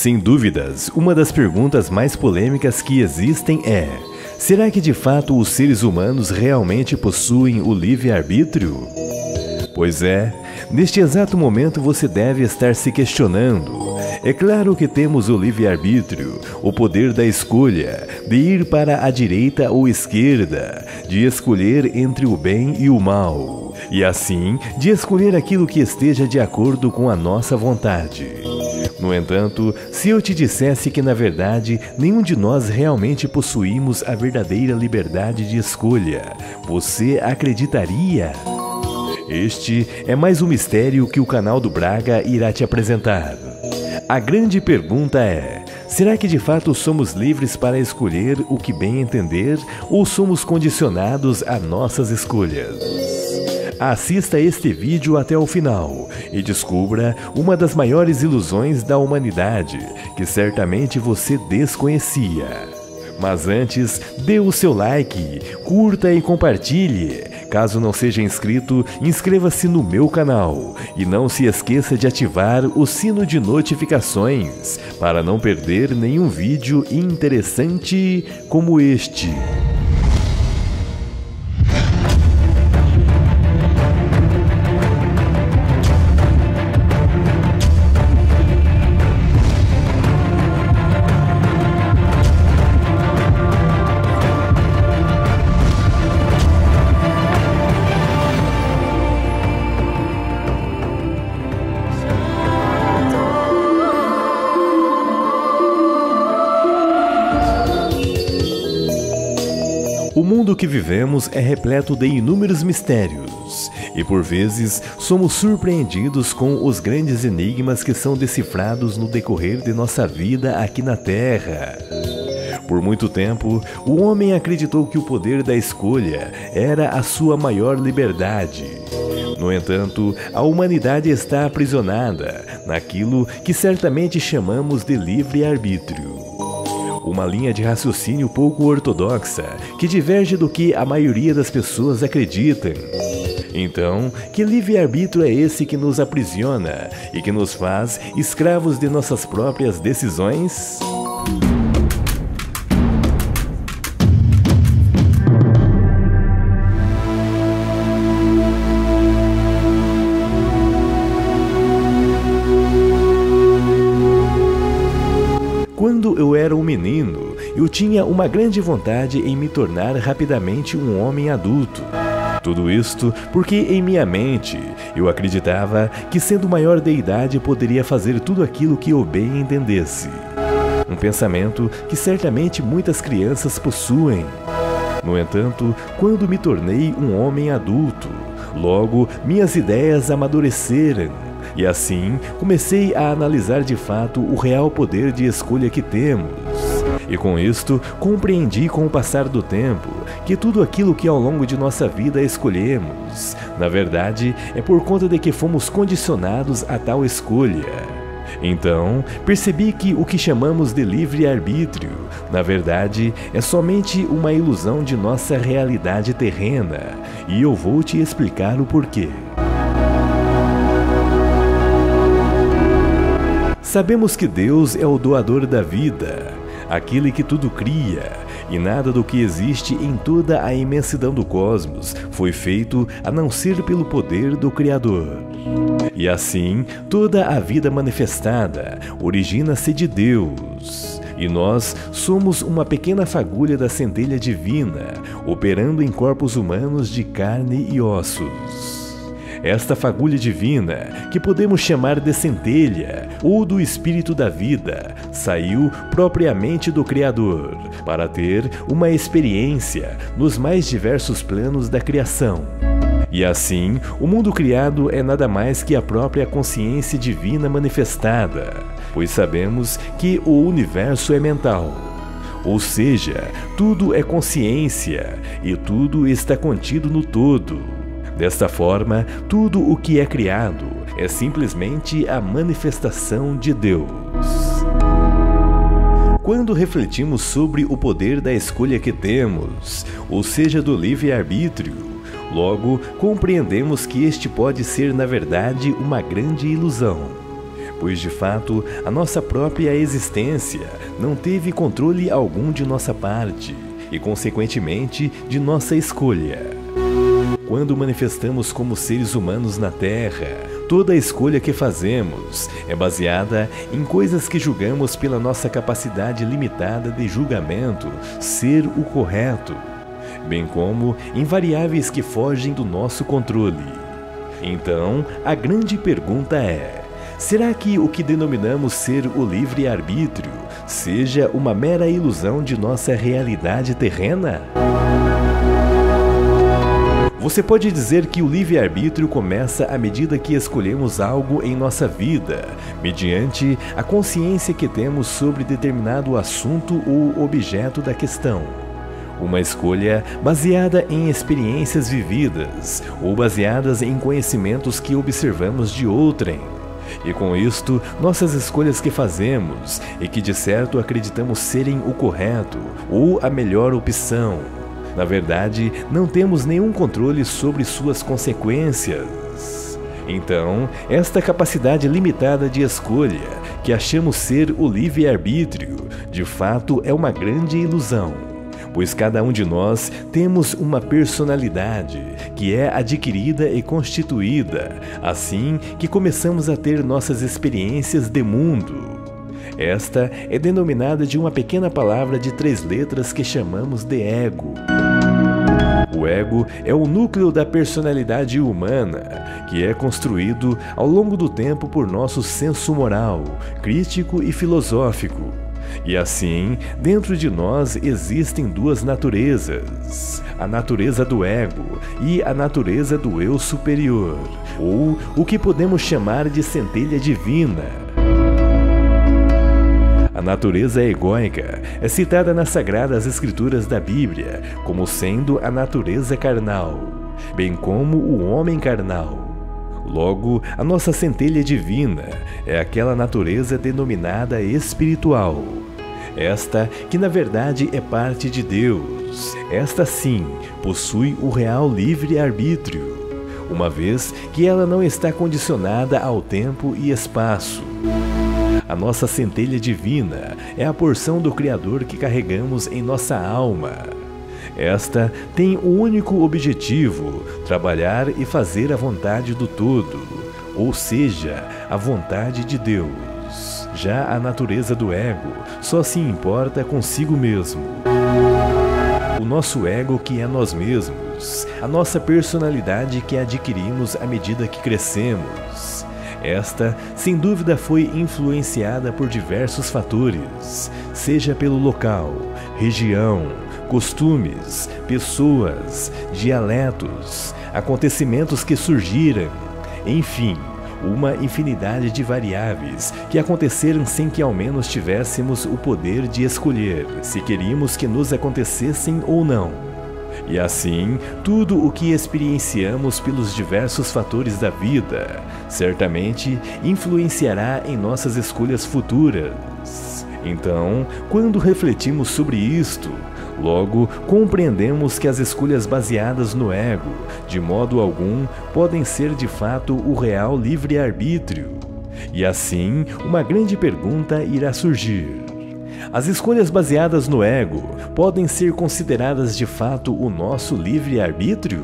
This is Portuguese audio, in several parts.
Sem dúvidas, uma das perguntas mais polêmicas que existem é: será que de fato os seres humanos realmente possuem o livre-arbítrio? Pois é, neste exato momento você deve estar se questionando. É claro que temos o livre-arbítrio, o poder da escolha, de ir para a direita ou esquerda, de escolher entre o bem e o mal, e assim de escolher aquilo que esteja de acordo com a nossa vontade. No entanto, se eu te dissesse que na verdade nenhum de nós realmente possuímos a verdadeira liberdade de escolha, você acreditaria? Este é mais um mistério que o canal do Braga irá te apresentar. A grande pergunta é: será que de fato somos livres para escolher o que bem entender ou somos condicionados a nossas escolhas? Assista este vídeo até o final e descubra uma das maiores ilusões da humanidade que certamente você desconhecia. Mas antes, dê o seu like, curta e compartilhe. Caso não seja inscrito, inscreva-se no meu canal e não se esqueça de ativar o sino de notificações para não perder nenhum vídeo interessante como este. O mundo que vivemos é repleto de inúmeros mistérios, e por vezes somos surpreendidos com os grandes enigmas que são decifrados no decorrer de nossa vida aqui na Terra. Por muito tempo, o homem acreditou que o poder da escolha era a sua maior liberdade. No entanto, a humanidade está aprisionada naquilo que certamente chamamos de livre-arbítrio. Uma linha de raciocínio pouco ortodoxa, que diverge do que a maioria das pessoas acreditam. Então, que livre-arbítrio é esse que nos aprisiona e que nos faz escravos de nossas próprias decisões? Quando eu era um menino, eu tinha uma grande vontade em me tornar rapidamente um homem adulto. Tudo isto porque em minha mente eu acreditava que, sendo maior de idade, poderia fazer tudo aquilo que eu bem entendesse. Um pensamento que certamente muitas crianças possuem. No entanto, quando me tornei um homem adulto, logo minhas ideias amadureceram. E assim, comecei a analisar de fato o real poder de escolha que temos. E com isto, compreendi com o passar do tempo que tudo aquilo que ao longo de nossa vida escolhemos, na verdade, é por conta de que fomos condicionados a tal escolha. Então, percebi que o que chamamos de livre-arbítrio, na verdade, é somente uma ilusão de nossa realidade terrena. E eu vou te explicar o porquê. Sabemos que Deus é o doador da vida, aquele que tudo cria, e nada do que existe em toda a imensidão do cosmos foi feito a não ser pelo poder do Criador. E assim, toda a vida manifestada origina-se de Deus. E nós somos uma pequena fagulha da centelha divina, operando em corpos humanos de carne e ossos. Esta fagulha divina, que podemos chamar de centelha ou do espírito da vida, saiu propriamente do Criador para ter uma experiência nos mais diversos planos da criação. E assim, o mundo criado é nada mais que a própria consciência divina manifestada, pois sabemos que o universo é mental. Ou seja, tudo é consciência e tudo está contido no todo. Desta forma, tudo o que é criado é simplesmente a manifestação de Deus. Quando refletimos sobre o poder da escolha que temos, ou seja, do livre-arbítrio, logo compreendemos que este pode ser, na verdade, uma grande ilusão. pois de fato a nossa própria existência não teve controle algum de nossa parte e, consequentemente, de nossa escolha. Quando manifestamos como seres humanos na Terra, toda a escolha que fazemos é baseada em coisas que julgamos pela nossa capacidade limitada de julgamento ser o correto, bem como em variáveis que fogem do nosso controle. Então, a grande pergunta é: será que o que denominamos ser o livre-arbítrio seja uma mera ilusão de nossa realidade terrena? Você pode dizer que o livre-arbítrio começa à medida que escolhemos algo em nossa vida, mediante a consciência que temos sobre determinado assunto ou objeto da questão. Uma escolha baseada em experiências vividas ou baseadas em conhecimentos que observamos de outrem. E com isto, nossas escolhas que fazemos e que de certo acreditamos serem o correto ou a melhor opção, na verdade, não temos nenhum controle sobre suas consequências. Então, esta capacidade limitada de escolha, que achamos ser o livre-arbítrio, de fato é uma grande ilusão, pois cada um de nós temos uma personalidade que é adquirida e constituída assim que começamos a ter nossas experiências de mundo. Esta é denominada de uma pequena palavra de 3 letras que chamamos de ego. O ego é o núcleo da personalidade humana, que é construído ao longo do tempo por nosso senso moral, crítico e filosófico. E assim, dentro de nós existem 2 naturezas, a natureza do ego e a natureza do eu superior, ou o que podemos chamar de centelha divina. A natureza egóica é citada nas Sagradas Escrituras da Bíblia como sendo a natureza carnal, bem como o homem carnal. Logo, a nossa centelha divina é aquela natureza denominada espiritual. Esta que na verdade é parte de Deus. Esta sim possui o real livre-arbítrio, uma vez que ela não está condicionada ao tempo e espaço. A nossa centelha divina é a porção do Criador que carregamos em nossa alma. Esta tem o único objetivo: trabalhar e fazer a vontade do todo, ou seja, a vontade de Deus. Já a natureza do ego só se importa consigo mesmo. O nosso ego, que é nós mesmos, a nossa personalidade que adquirimos à medida que crescemos. Esta, sem dúvida, foi influenciada por diversos fatores, seja pelo local, região, costumes, pessoas, dialetos, acontecimentos que surgiram, enfim, uma infinidade de variáveis que aconteceram sem que ao menos tivéssemos o poder de escolher se queríamos que nos acontecessem ou não. E assim, tudo o que experienciamos pelos diversos fatores da vida, certamente influenciará em nossas escolhas futuras. Então, quando refletimos sobre isto, logo compreendemos que as escolhas baseadas no ego, de modo algum, podem ser de fato o real livre-arbítrio. E assim, uma grande pergunta irá surgir: as escolhas baseadas no ego podem ser consideradas de fato o nosso livre-arbítrio?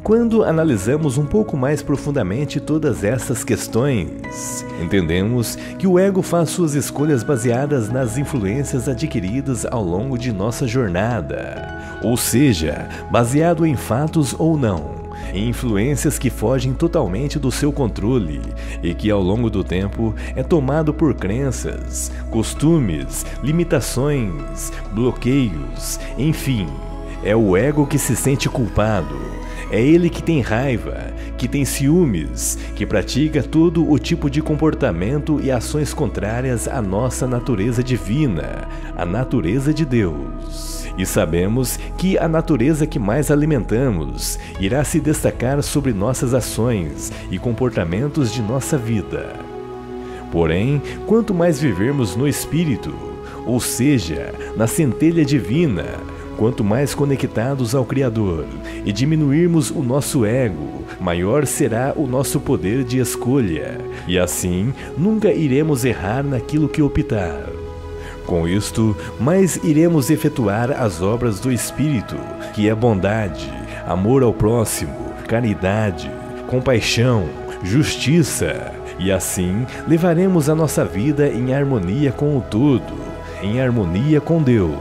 Quando analisamos um pouco mais profundamente todas essas questões, entendemos que o ego faz suas escolhas baseadas nas influências adquiridas ao longo de nossa jornada, ou seja, baseado em fatos ou não, em influências que fogem totalmente do seu controle e que ao longo do tempo é tomado por crenças, costumes, limitações, bloqueios, enfim, é o ego que se sente culpado. É ele que tem raiva, que tem ciúmes, que pratica todo o tipo de comportamento e ações contrárias à nossa natureza divina, a natureza de Deus. E sabemos que a natureza que mais alimentamos irá se destacar sobre nossas ações e comportamentos de nossa vida. Porém, quanto mais vivermos no Espírito, ou seja, na centelha divina, Quanto mais conectados ao Criador e diminuirmos o nosso ego, maior será o nosso poder de escolha, e assim nunca iremos errar naquilo que optar. Com isto, mais iremos efetuar as obras do Espírito, que é bondade, amor ao próximo, caridade, compaixão, justiça, e assim levaremos a nossa vida em harmonia com o todo, em harmonia com Deus.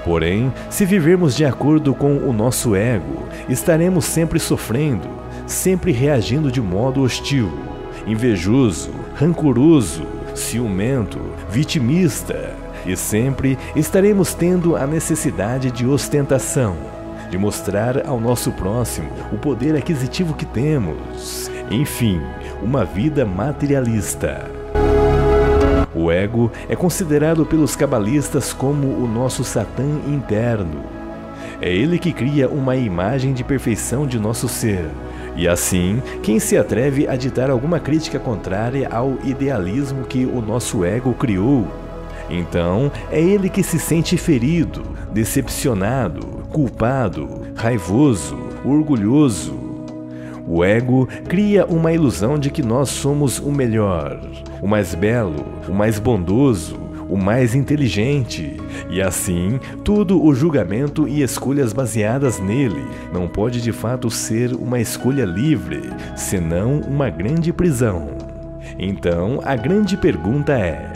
Porém, se vivermos de acordo com o nosso ego, estaremos sempre sofrendo, sempre reagindo de modo hostil, invejoso, rancoroso, ciumento, vitimista, e sempre estaremos tendo a necessidade de ostentação, de mostrar ao nosso próximo o poder aquisitivo que temos. Enfim, uma vida materialista. O ego é considerado pelos cabalistas como o nosso Satã interno. É ele que cria uma imagem de perfeição de nosso ser. E assim, quem se atreve a ditar alguma crítica contrária ao idealismo que o nosso ego criou, então é ele que se sente ferido, decepcionado, culpado, raivoso, orgulhoso. O ego cria uma ilusão de que nós somos o melhor, o mais belo, o mais bondoso, o mais inteligente, e assim, todo o julgamento e escolhas baseadas nele não pode de fato ser uma escolha livre, senão uma grande prisão. Então, a grande pergunta é: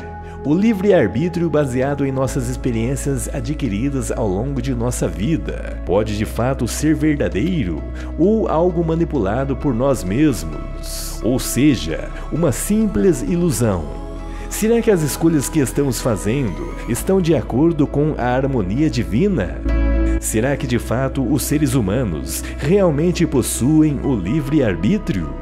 o livre-arbítrio baseado em nossas experiências adquiridas ao longo de nossa vida pode de fato ser verdadeiro ou algo manipulado por nós mesmos? Ou seja, uma simples ilusão? Será que as escolhas que estamos fazendo estão de acordo com a harmonia divina? Será que de fato os seres humanos realmente possuem o livre-arbítrio?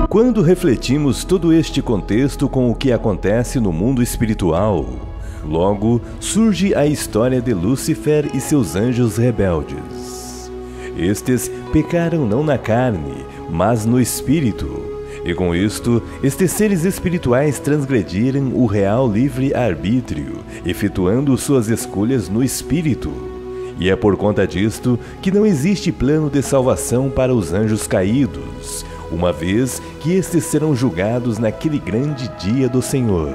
Quando refletimos todo este contexto com o que acontece no mundo espiritual, logo surge a história de Lúcifer e seus anjos rebeldes. Estes pecaram não na carne, mas no espírito, e com isto, estes seres espirituais transgrediram o real livre-arbítrio, efetuando suas escolhas no espírito. E é por conta disto que não existe plano de salvação para os anjos caídos, uma vez que estes serão julgados naquele grande dia do Senhor.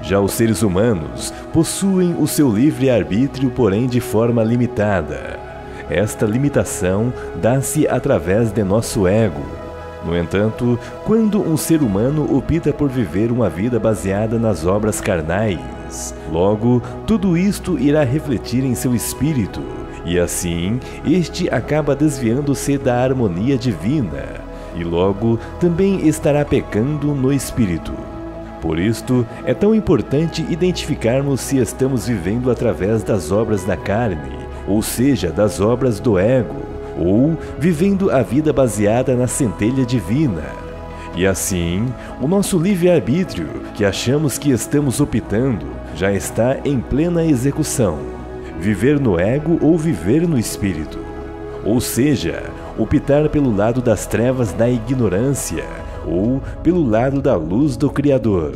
Já os seres humanos possuem o seu livre-arbítrio, porém de forma limitada. Esta limitação dá-se através de nosso ego. No entanto, quando um ser humano opta por viver uma vida baseada nas obras carnais, logo tudo isto irá refletir em seu espírito, e assim este acaba desviando-se da harmonia divina, e logo também estará pecando no espírito. Por isto, é tão importante identificarmos se estamos vivendo através das obras da carne, ou seja, das obras do ego, ou vivendo a vida baseada na centelha divina. E assim, o nosso livre-arbítrio, que achamos que estamos optando, já está em plena execução. Viver no ego ou viver no espírito. Ou seja, optar pelo lado das trevas da ignorância ou pelo lado da luz do Criador.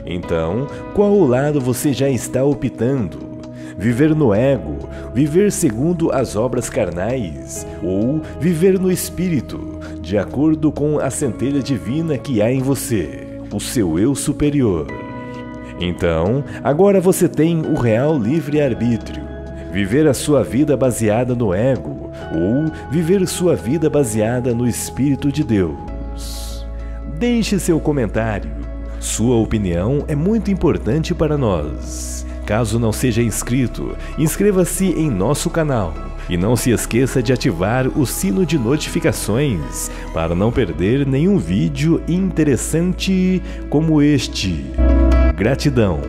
Então, qual lado você já está optando? Viver no ego, viver segundo as obras carnais, ou viver no espírito, de acordo com a centelha divina que há em você, o seu eu superior? Então, agora você tem o real livre-arbítrio. Viver a sua vida baseada no ego, ou viver sua vida baseada no Espírito de Deus. Deixe seu comentário. Sua opinião é muito importante para nós. Caso não seja inscrito, inscreva-se em nosso canal e não se esqueça de ativar o sino de notificações para não perder nenhum vídeo interessante como este. Gratidão!